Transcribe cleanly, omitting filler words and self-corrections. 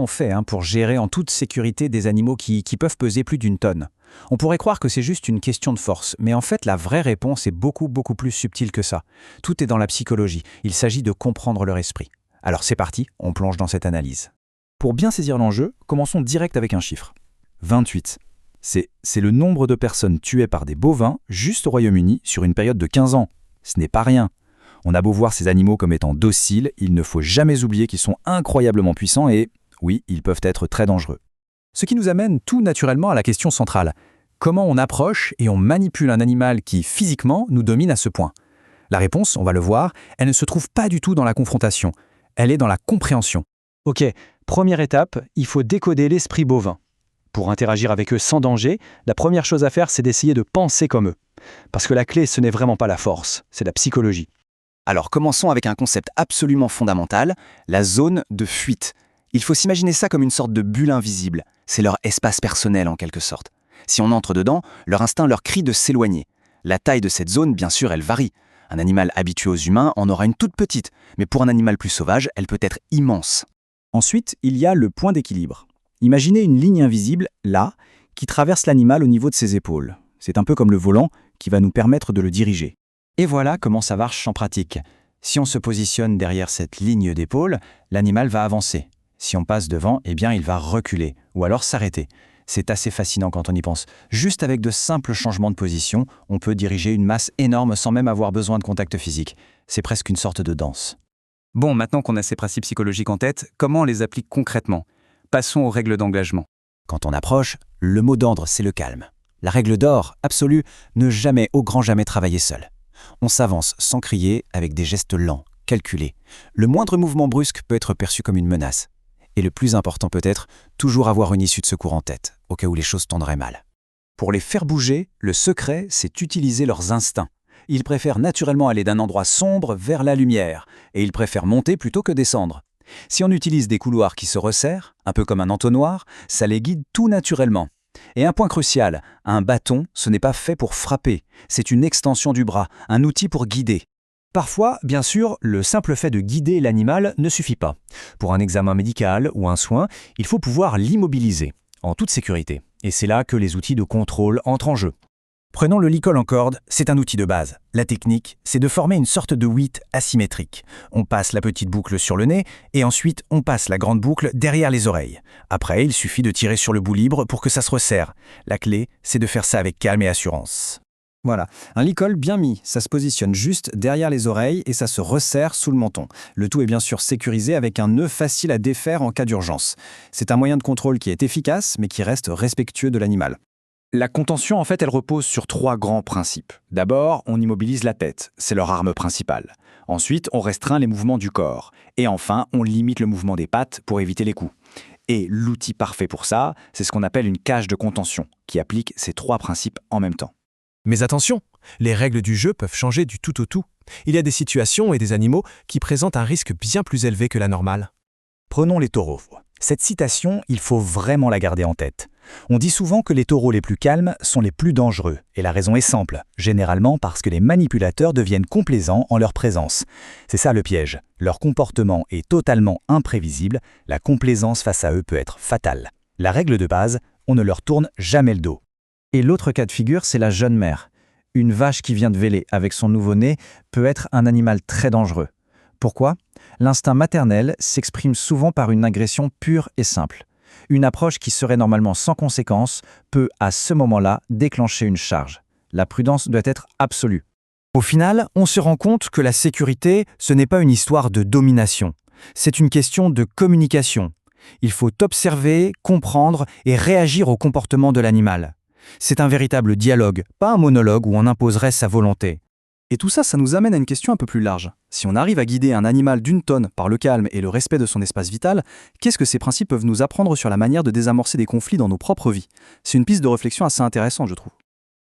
On fait pour gérer en toute sécurité des animaux qui peuvent peser plus d'une tonne. On pourrait croire que c'est juste une question de force, mais en fait la vraie réponse est beaucoup plus subtile que ça. Tout est dans la psychologie, il s'agit de comprendre leur esprit. Alors c'est parti, on plonge dans cette analyse. Pour bien saisir l'enjeu, commençons direct avec un chiffre. 28. C'est le nombre de personnes tuées par des bovins juste au Royaume-Uni sur une période de 15 ans. Ce n'est pas rien. On a beau voir ces animaux comme étant dociles, il ne faut jamais oublier qu'ils sont incroyablement puissants et, oui, ils peuvent être très dangereux. Ce qui nous amène tout naturellement à la question centrale. Comment on approche et on manipule un animal qui, physiquement, nous domine à ce point? La réponse, on va le voir, elle ne se trouve pas du tout dans la confrontation. Elle est dans la compréhension. Ok, première étape, il faut décoder l'esprit bovin. Pour interagir avec eux sans danger, la première chose à faire, c'est d'essayer de penser comme eux. Parce que la clé, ce n'est vraiment pas la force, c'est la psychologie. Alors commençons avec un concept absolument fondamental, la zone de fuite. Il faut s'imaginer ça comme une sorte de bulle invisible. C'est leur espace personnel en quelque sorte. Si on entre dedans, leur instinct leur crie de s'éloigner. La taille de cette zone, bien sûr, elle varie. Un animal habitué aux humains en aura une toute petite, mais pour un animal plus sauvage, elle peut être immense. Ensuite, il y a le point d'équilibre. Imaginez une ligne invisible, là, qui traverse l'animal au niveau de ses épaules. C'est un peu comme le volant qui va nous permettre de le diriger. Et voilà comment ça marche en pratique. Si on se positionne derrière cette ligne d'épaule, l'animal va avancer. Si on passe devant, eh bien il va reculer, ou alors s'arrêter. C'est assez fascinant quand on y pense. Juste avec de simples changements de position, on peut diriger une masse énorme sans même avoir besoin de contact physique. C'est presque une sorte de danse. Bon, maintenant qu'on a ces principes psychologiques en tête, comment on les applique concrètement? Passons aux règles d'engagement. Quand on approche, le mot d'ordre, c'est le calme. La règle d'or, absolue, ne jamais, au grand jamais travailler seul. On s'avance sans crier, avec des gestes lents, calculés. Le moindre mouvement brusque peut être perçu comme une menace. Et le plus important peut-être, toujours avoir une issue de secours en tête, au cas où les choses tourneraient mal. Pour les faire bouger, le secret, c'est utiliser leurs instincts. Ils préfèrent naturellement aller d'un endroit sombre vers la lumière, et ils préfèrent monter plutôt que descendre. Si on utilise des couloirs qui se resserrent, un peu comme un entonnoir, ça les guide tout naturellement. Et un point crucial, un bâton, ce n'est pas fait pour frapper, c'est une extension du bras, un outil pour guider. Parfois, bien sûr, le simple fait de guider l'animal ne suffit pas. Pour un examen médical ou un soin, il faut pouvoir l'immobiliser, en toute sécurité. Et c'est là que les outils de contrôle entrent en jeu. Prenons le licol en corde, c'est un outil de base. La technique, c'est de former une sorte de 8 asymétrique. On passe la petite boucle sur le nez et ensuite on passe la grande boucle derrière les oreilles. Après, il suffit de tirer sur le bout libre pour que ça se resserre. La clé, c'est de faire ça avec calme et assurance. Voilà, un licol bien mis, ça se positionne juste derrière les oreilles et ça se resserre sous le menton. Le tout est bien sûr sécurisé avec un nœud facile à défaire en cas d'urgence. C'est un moyen de contrôle qui est efficace mais qui reste respectueux de l'animal. La contention, en fait, elle repose sur 3 grands principes. D'abord, on immobilise la tête, c'est leur arme principale. Ensuite, on restreint les mouvements du corps. Et enfin, on limite le mouvement des pattes pour éviter les coups. Et l'outil parfait pour ça, c'est ce qu'on appelle une cage de contention, qui applique ces 3 principes en même temps. Mais attention, les règles du jeu peuvent changer du tout au tout. Il y a des situations et des animaux qui présentent un risque bien plus élevé que la normale. Prenons les taureaux. Cette citation, il faut vraiment la garder en tête. On dit souvent que les taureaux les plus calmes sont les plus dangereux, et la raison est simple, généralement parce que les manipulateurs deviennent complaisants en leur présence. C'est ça le piège, leur comportement est totalement imprévisible, la complaisance face à eux peut être fatale. La règle de base, on ne leur tourne jamais le dos. Et l'autre cas de figure, c'est la jeune mère. Une vache qui vient de véler avec son nouveau-né peut être un animal très dangereux. Pourquoi? L'instinct maternel s'exprime souvent par une agression pure et simple. Une approche qui serait normalement sans conséquence peut, à ce moment-là, déclencher une charge. La prudence doit être absolue. Au final, on se rend compte que la sécurité, ce n'est pas une histoire de domination. C'est une question de communication. Il faut observer, comprendre et réagir au comportement de l'animal. C'est un véritable dialogue, pas un monologue où on imposerait sa volonté. Et tout ça, ça nous amène à une question un peu plus large. Si on arrive à guider un animal d'une tonne par le calme et le respect de son espace vital, qu'est-ce que ces principes peuvent nous apprendre sur la manière de désamorcer des conflits dans nos propres vies? C'est une piste de réflexion assez intéressante, je trouve.